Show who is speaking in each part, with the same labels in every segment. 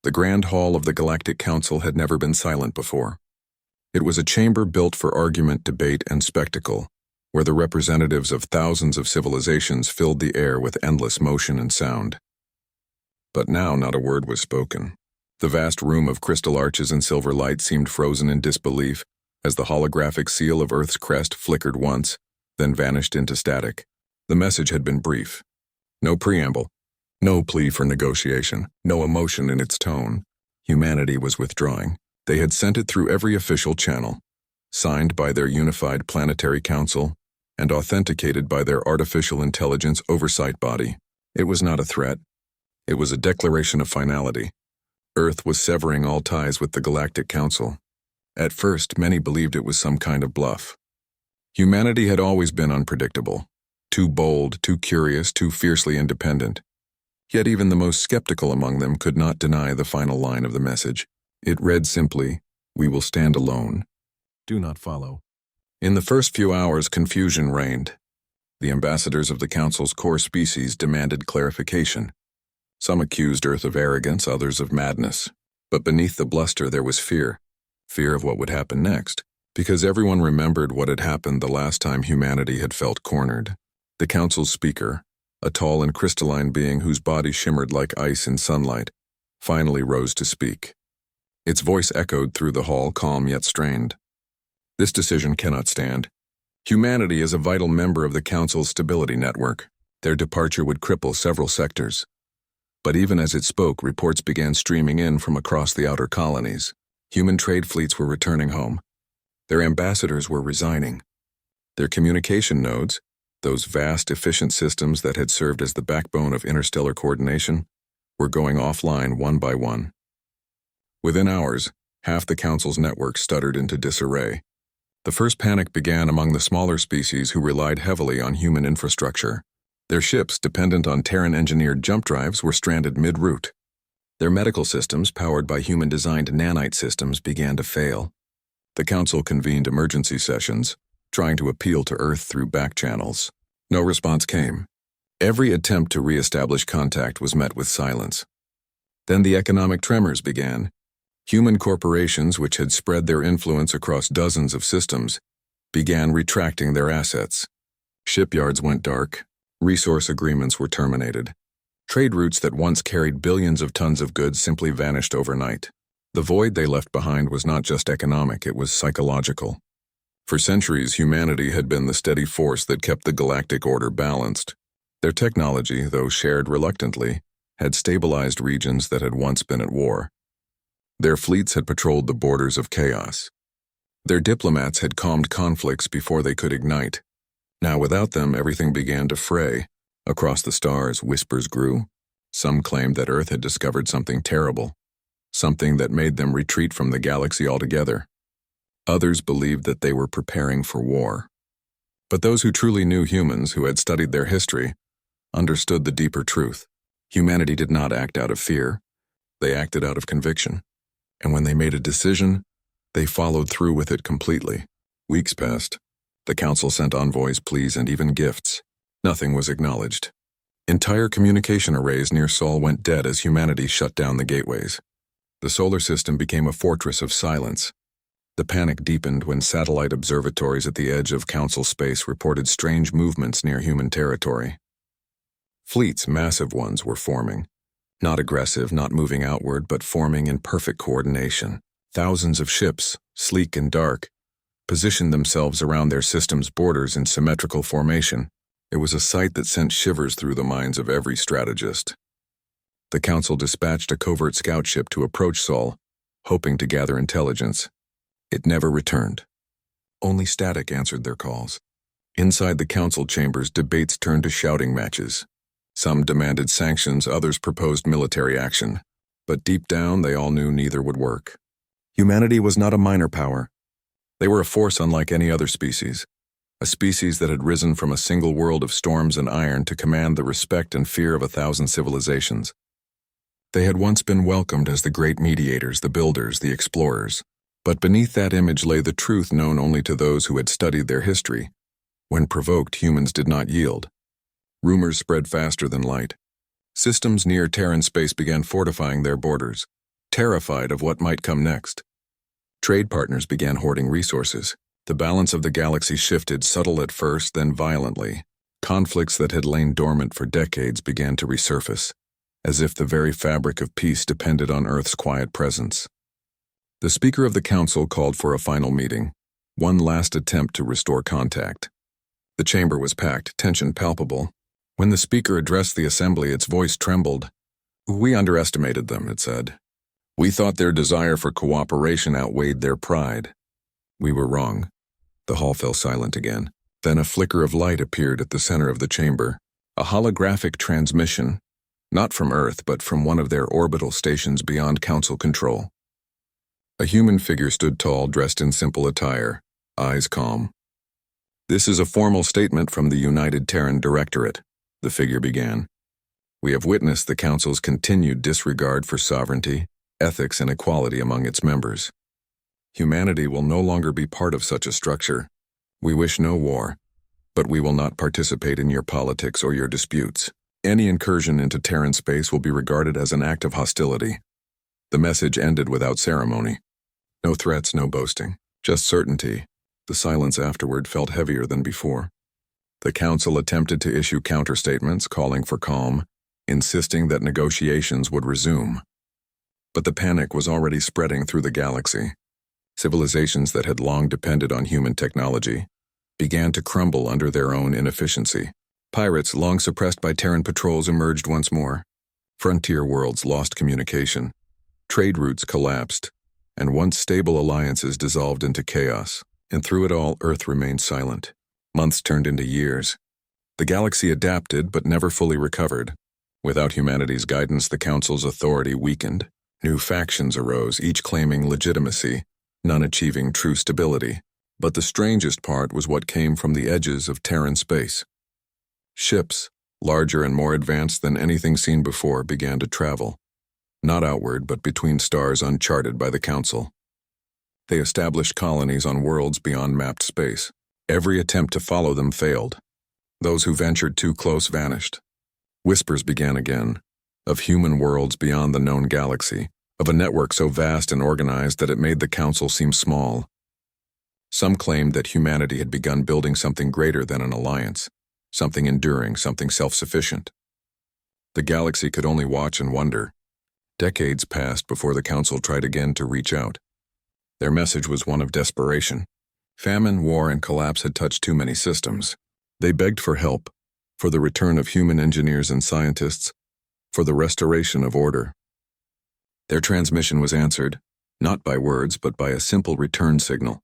Speaker 1: The Grand Hall of the Galactic Council had never been silent before. It was a chamber built for argument, debate, and spectacle, where the representatives of thousands of civilizations filled the air with endless motion and sound. But now not a word was spoken. The vast room of crystal arches and silver light seemed frozen in disbelief as the holographic seal of Earth's crest flickered once, then vanished into static. The message had been brief. No preamble, no plea for negotiation, no emotion in its tone. Humanity was withdrawing. They had sent it through every official channel, signed by their unified planetary council, and authenticated by their artificial intelligence oversight body. It was not a threat. It was a declaration of finality. Earth was severing all ties with the Galactic Council. At first, many believed it was some kind of bluff. Humanity had always been unpredictable, too bold, too curious, too fiercely independent. Yet even the most skeptical among them could not deny the final line of the message. It read simply, "We will stand alone. Do not follow." In the first few hours, confusion reigned. The ambassadors of the Council's core species demanded clarification. Some accused Earth of arrogance, others of madness. But beneath the bluster there was fear. Fear of what would happen next, because everyone remembered what had happened the last time humanity had felt cornered. The Council's speaker, a tall and crystalline being whose body shimmered like ice in sunlight, finally rose to speak. Its voice echoed through the hall, calm yet strained. This decision cannot stand. Humanity is a vital member of the Council's stability network. Their departure would cripple several sectors. But even as it spoke, reports began streaming in from across the outer colonies. Human trade fleets were returning home. Their ambassadors were resigning. Their communication nodes, those vast, efficient systems that had served as the backbone of interstellar coordination, were going offline one by one. Within hours, half the Council's network stuttered into disarray. The first panic began among the smaller species who relied heavily on human infrastructure. Their ships, dependent on Terran-engineered jump drives, were stranded mid-route. Their medical systems, powered by human-designed nanite systems, began to fail. The Council convened emergency sessions, trying to appeal to Earth through back channels. No response came. Every attempt to re-establish contact was met with silence. Then the economic tremors began. Human corporations, which had spread their influence across dozens of systems, began retracting their assets. Shipyards went dark. Resource agreements were terminated. Trade routes that once carried billions of tons of goods simply vanished overnight. The void they left behind was not just economic, it was psychological. For centuries, humanity had been the steady force that kept the galactic order balanced. Their technology, though shared reluctantly, had stabilized regions that had once been at war. Their fleets had patrolled the borders of chaos. Their diplomats had calmed conflicts before they could ignite. Now without them, everything began to fray. Across the stars, whispers grew. Some claimed that Earth had discovered something terrible, something that made them retreat from the galaxy altogether. Others believed that they were preparing for war. But those who truly knew humans, who had studied their history, understood the deeper truth. Humanity did not act out of fear. They acted out of conviction. And when they made a decision, they followed through with it completely. Weeks passed. The Council sent envoys, pleas, and even gifts. Nothing was acknowledged. Entire communication arrays near Sol went dead as humanity shut down the gateways. The solar system became a fortress of silence. The panic deepened when satellite observatories at the edge of Council space reported strange movements near human territory. Fleets, massive ones, were forming. Not aggressive, not moving outward, but forming in perfect coordination. Thousands of ships, sleek and dark, positioned themselves around their system's borders in symmetrical formation. It was a sight that sent shivers through the minds of every strategist. The Council dispatched a covert scout ship to approach Sol, hoping to gather intelligence. It never returned. Only static answered their calls. Inside the Council chambers, debates turned to shouting matches. Some demanded sanctions, others proposed military action. But deep down, they all knew neither would work. Humanity was not a minor power. They were a force unlike any other species. A species that had risen from a single world of storms and iron to command the respect and fear of 1,000 civilizations. They had once been welcomed as the great mediators, the builders, the explorers. But beneath that image lay the truth known only to those who had studied their history. When provoked, humans did not yield. Rumors spread faster than light. Systems near Terran space began fortifying their borders. terrified of what might come next. Trade partners began hoarding resources. The balance of the galaxy shifted, subtle at first, then violently. Conflicts that had lain dormant for decades began to resurface, as if the very fabric of peace depended on Earth's quiet presence. The Speaker of the Council called for a final meeting, one last attempt to restore contact. The chamber was packed, tension palpable. When the Speaker addressed the assembly, its voice trembled. "We underestimated them," it said. "We thought their desire for cooperation outweighed their pride. We were wrong." The hall fell silent again. Then a flicker of light appeared at the center of the chamber, a holographic transmission, not from Earth but from one of their orbital stations beyond Council control. A human figure stood tall, dressed in simple attire, eyes calm. "This is a formal statement from the United Terran Directorate," the figure began. "We have witnessed the Council's continued disregard for sovereignty, ethics, and equality among its members. Humanity will no longer be part of such a structure. We wish no war, but we will not participate in your politics or your disputes. Any incursion into Terran space will be regarded as an act of hostility." The message ended without ceremony. No threats, no boasting, just certainty. The silence afterward felt heavier than before. The Council attempted to issue counterstatements calling for calm, insisting that negotiations would resume. But the panic was already spreading through the galaxy. Civilizations that had long depended on human technology began to crumble under their own inefficiency. Pirates, long suppressed by Terran patrols, emerged once more. Frontier worlds lost communication. Trade routes collapsed, and once stable alliances dissolved into chaos. And through it all, Earth remained silent. Months turned into years. The galaxy adapted but never fully recovered. Without humanity's guidance, the Council's authority weakened. New factions arose, each claiming legitimacy, none achieving true stability. But the strangest part was what came from the edges of Terran space. Ships, larger and more advanced than anything seen before, began to travel. Not outward, but between stars uncharted by the Council. They established colonies on worlds beyond mapped space. Every attempt to follow them failed. Those who ventured too close vanished. Whispers began again, of human worlds beyond the known galaxy, of a network so vast and organized that it made the Council seem small. Some claimed that humanity had begun building something greater than an alliance, something enduring, something self-sufficient. The galaxy could only watch and wonder. Decades passed before the Council tried again to reach out. Their message was one of desperation. Famine, war, and collapse had touched too many systems. They begged for help, for the return of human engineers and scientists, for the restoration of order. Their transmission was answered, not by words, but by a simple return signal.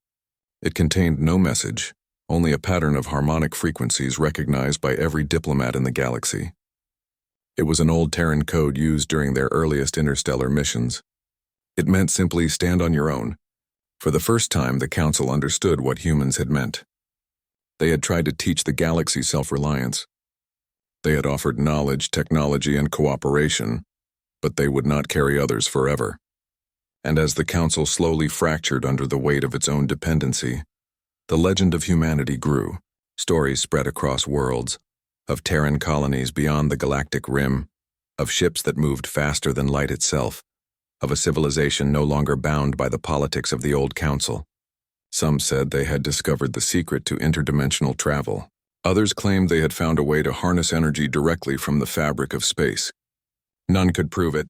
Speaker 1: It contained no message, only a pattern of harmonic frequencies recognized by every diplomat in the galaxy. It was an old Terran code used during their earliest interstellar missions. It meant simply stand on your own. For the first time, the Council understood what humans had meant. They had tried to teach the galaxy self-reliance. They had offered knowledge, technology, and cooperation, but they would not carry others forever. And as the Council slowly fractured under the weight of its own dependency, the legend of humanity grew. Stories spread across worlds, of Terran colonies beyond the galactic rim, of ships that moved faster than light itself, of a civilization no longer bound by the politics of the old Council. Some said they had discovered the secret to interdimensional travel. Others claimed they had found a way to harness energy directly from the fabric of space. None could prove it,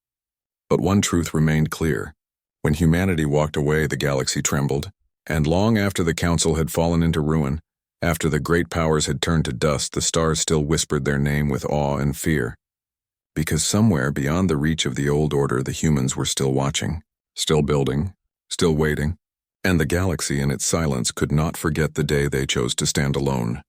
Speaker 1: but one truth remained clear. When humanity walked away, the galaxy trembled, and long after the Council had fallen into ruin, after the great powers had turned to dust, the stars still whispered their name with awe and fear. Because somewhere beyond the reach of the old order, the humans were still watching, still building, still waiting, and the galaxy in its silence could not forget the day they chose to stand alone.